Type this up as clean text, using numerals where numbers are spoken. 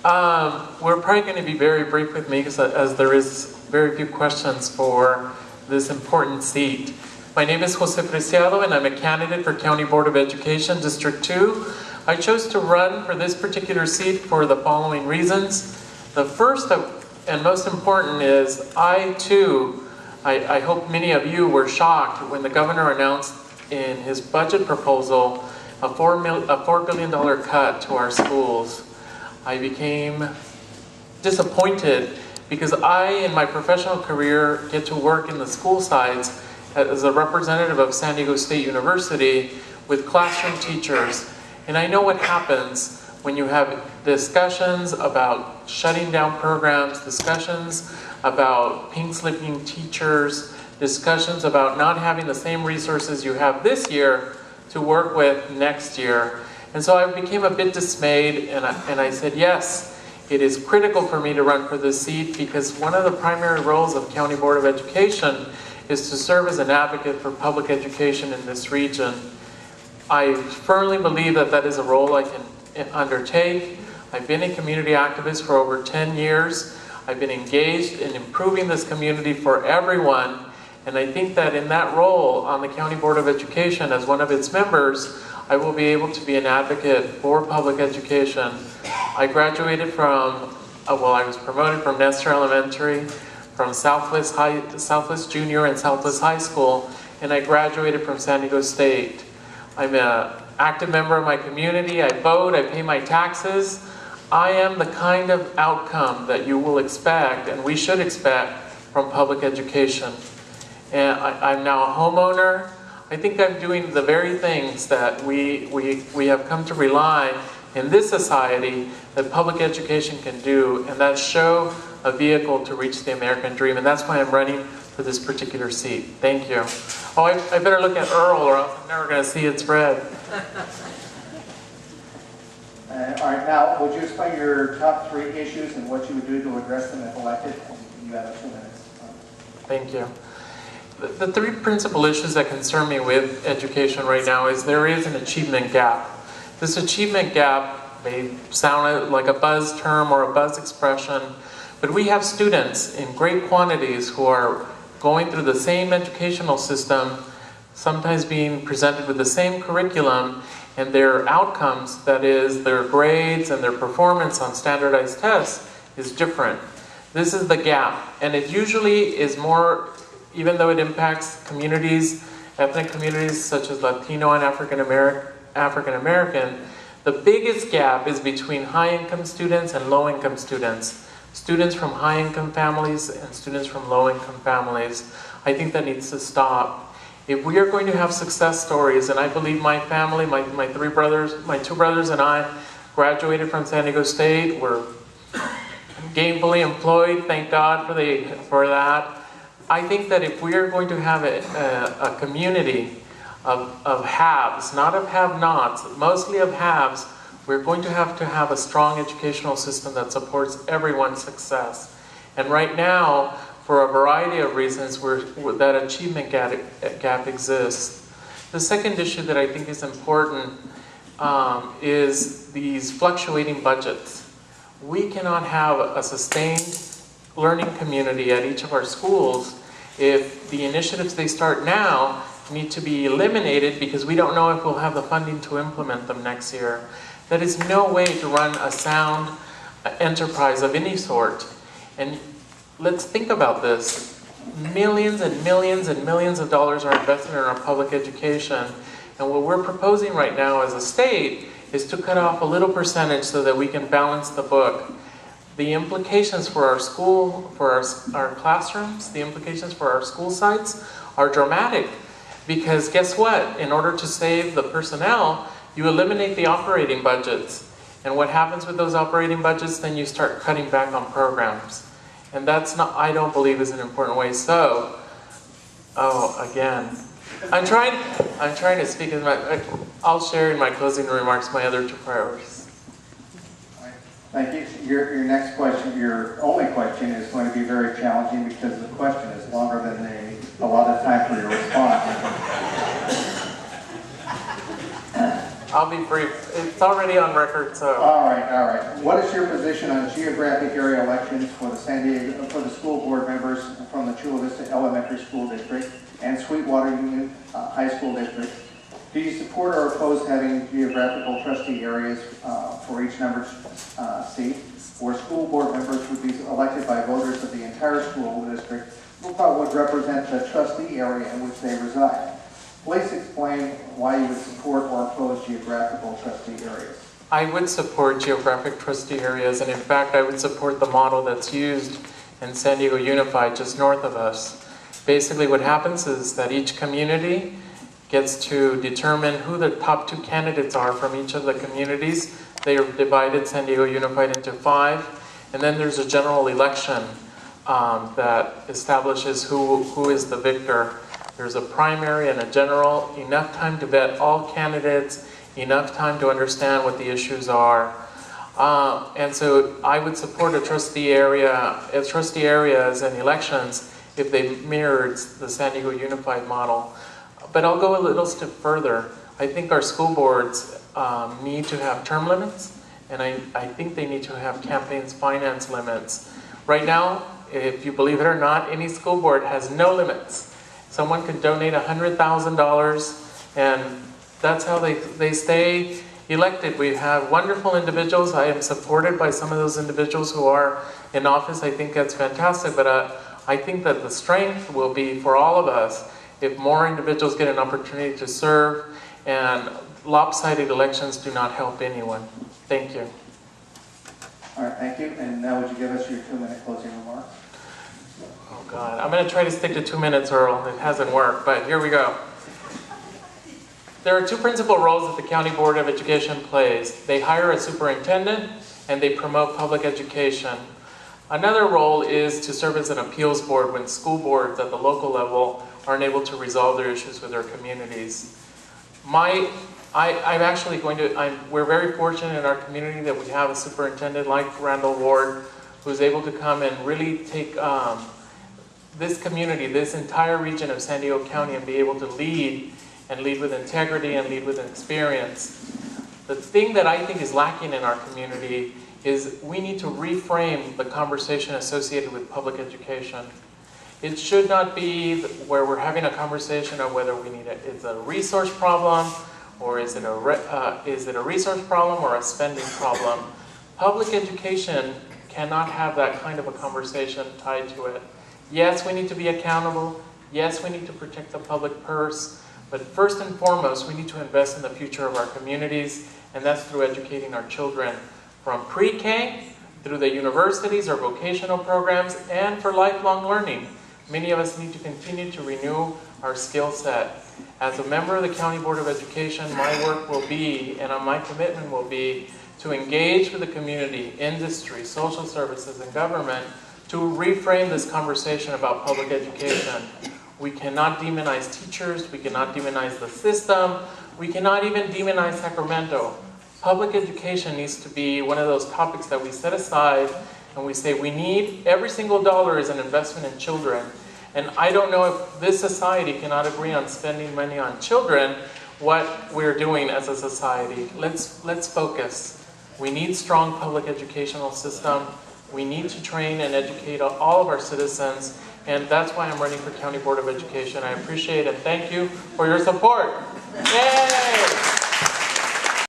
We're probably going to be very brief with me because as there is very few questions for this important seat. My name is Jose Preciado and I'm a candidate for County Board of Education, District 2. I chose to run for this particular seat for the following reasons. The first and most important is I hope many of you were shocked when the governor announced in his budget proposal a $4 billion cut to our schools. I became disappointed because I, in my professional career, get to work in the school sides as a representative of San Diego State University with classroom teachers. And I know what happens when you have discussions about shutting down programs, discussions about pink-slipping teachers, discussions about not having the same resources you have this year to work with next year. And so I became a bit dismayed, and I said, yes, it is critical for me to run for this seat because one of the primary roles of County Board of Education is to serve as an advocate for public education in this region. I firmly believe that that is a role I can undertake. I've been a community activist for over 10 years. I've been engaged in improving this community for everyone. And I think that in that role on the County Board of Education as one of its members, I will be able to be an advocate for public education. I graduated from, I was promoted from Nestor Elementary, from Southwest Junior and Southwest High School, and I graduated from San Diego State. I'm an active member of my community. I vote, I pay my taxes. I am the kind of outcome that you will expect, and we should expect, from public education. And I'm now a homeowner. I think I'm doing the very things that we have come to rely in this society that public education can do, and that's show a vehicle to reach the American dream. And that's why I'm running for this particular seat. Thank you. Oh, I better look at Earl or else I'm never going to see its red. All right, now, would you explain your top 3 issues and what you would do to address them if elected? You have 2 minutes. Thank you. The 3 principal issues that concern me with education right now is there is an achievement gap. This achievement gap may sound like a buzz term or a buzz expression, but we have students in great quantities who are going through the same educational system, sometimes being presented with the same curriculum, and their outcomes, that is, their grades and their performance on standardized tests, is different. This is the gap, and it usually is more, even though it impacts communities, ethnic communities such as Latino and African American, the biggest gap is between high-income students and low-income students. Students from high-income families and students from low-income families. I think that needs to stop. If we are going to have success stories, and I believe my family, my 2 brothers and I graduated from San Diego State, we're gainfully employed, thank God for that. I think that if we are going to have a community of haves, not of have-nots, mostly of haves, we're going to have a strong educational system that supports everyone's success. And right now, for a variety of reasons, that achievement gap exists. The second issue that I think is important is these fluctuating budgets. We cannot have a sustained learning community at each of our schools if the initiatives they start now need to be eliminated because we don't know if we'll have the funding to implement them next year. That is no way to run a sound enterprise of any sort. And let's think about this. Millions and millions and millions of dollars are invested in our public education. And what we're proposing right now as a state is to cut off a little percentage so that we can balance the book. The implications for our school, for our classrooms, the implications for our school sites are dramatic. Because guess what? In order to save the personnel, you eliminate the operating budgets. And what happens with those operating budgets? Then you start cutting back on programs. And that's not, I don't believe, is an important way. So, again, I'm trying to speak as I'll share in my closing remarks my other 2 priorities. Thank you. Your next question, your only question, is going to be very challenging because the question is longer than a lot of time for your response. I'll be brief. It's already on record, so. All right. What is your position on geographic area elections for the school board members from the Chula Vista Elementary School District and Sweetwater Union High School District? Do you support or oppose having geographical trustee areas for each member's seat, where school board members would be elected by voters of the entire school district who would represent the trustee area in which they reside? Please explain why you would support or oppose geographical trustee areas. I would support geographic trustee areas, and in fact, I would support the model that's used in San Diego Unified, just north of us. Basically, what happens is that each community gets to determine who the top 2 candidates are from each of the communities. They are divided, San Diego Unified, into 5, and then there's a general election that establishes who is the victor. There's a primary and a general, enough time to vet all candidates, enough time to understand what the issues are. And so I would support a trustee areas and elections if they mirrored the San Diego Unified model. But I'll go a little step further. I think our school boards need to have term limits, and I think they need to have campaigns finance limits. Right now, if you believe it or not, any school board has no limits. Someone could donate $100,000, and that's how they stay elected. We have wonderful individuals. I am supported by some of those individuals who are in office. I think that's fantastic, but I think that the strength will be for all of us if more individuals get an opportunity to serve, and lopsided elections do not help anyone. Thank you. All right, thank you. And now would you give us your 2-minute closing remarks? Oh God, I'm going to try to stick to 2 minutes, Earl. It hasn't worked, but here we go. There are 2 principal roles that the County Board of Education plays. They hire a superintendent, and they promote public education. Another role is to serve as an appeals board when school boards at the local level aren't able to resolve their issues with their communities. We're very fortunate in our community that we have a superintendent like Randall Ward, who's able to come and really take this community, this entire region of San Diego County, and be able to lead with integrity and lead with experience. The thing that I think is lacking in our community is we need to reframe the conversation associated with public education. It should not be where we're having a conversation of whether we need it's a resource problem, or is it a resource problem or a spending problem. Public education cannot have that kind of a conversation tied to it. Yes, we need to be accountable. Yes, we need to protect the public purse. But first and foremost, we need to invest in the future of our communities, and that's through educating our children from pre-K through the universities or vocational programs, and for lifelong learning. Many of us need to continue to renew our skill set. As a member of the County Board of Education, my work will be, and my commitment will be, to engage with the community, industry, social services, and government to reframe this conversation about public education. We cannot demonize teachers, we cannot demonize the system, we cannot even demonize Sacramento. Public education needs to be one of those topics that we set aside and we say we need, every single dollar is an investment in children. And I don't know if this society cannot agree on spending money on children, what we're doing as a society. Let's focus. We need strong public educational system. We need to train and educate all of our citizens, and that's why I'm running for County Board of Education. I appreciate and thank you for your support. Yay!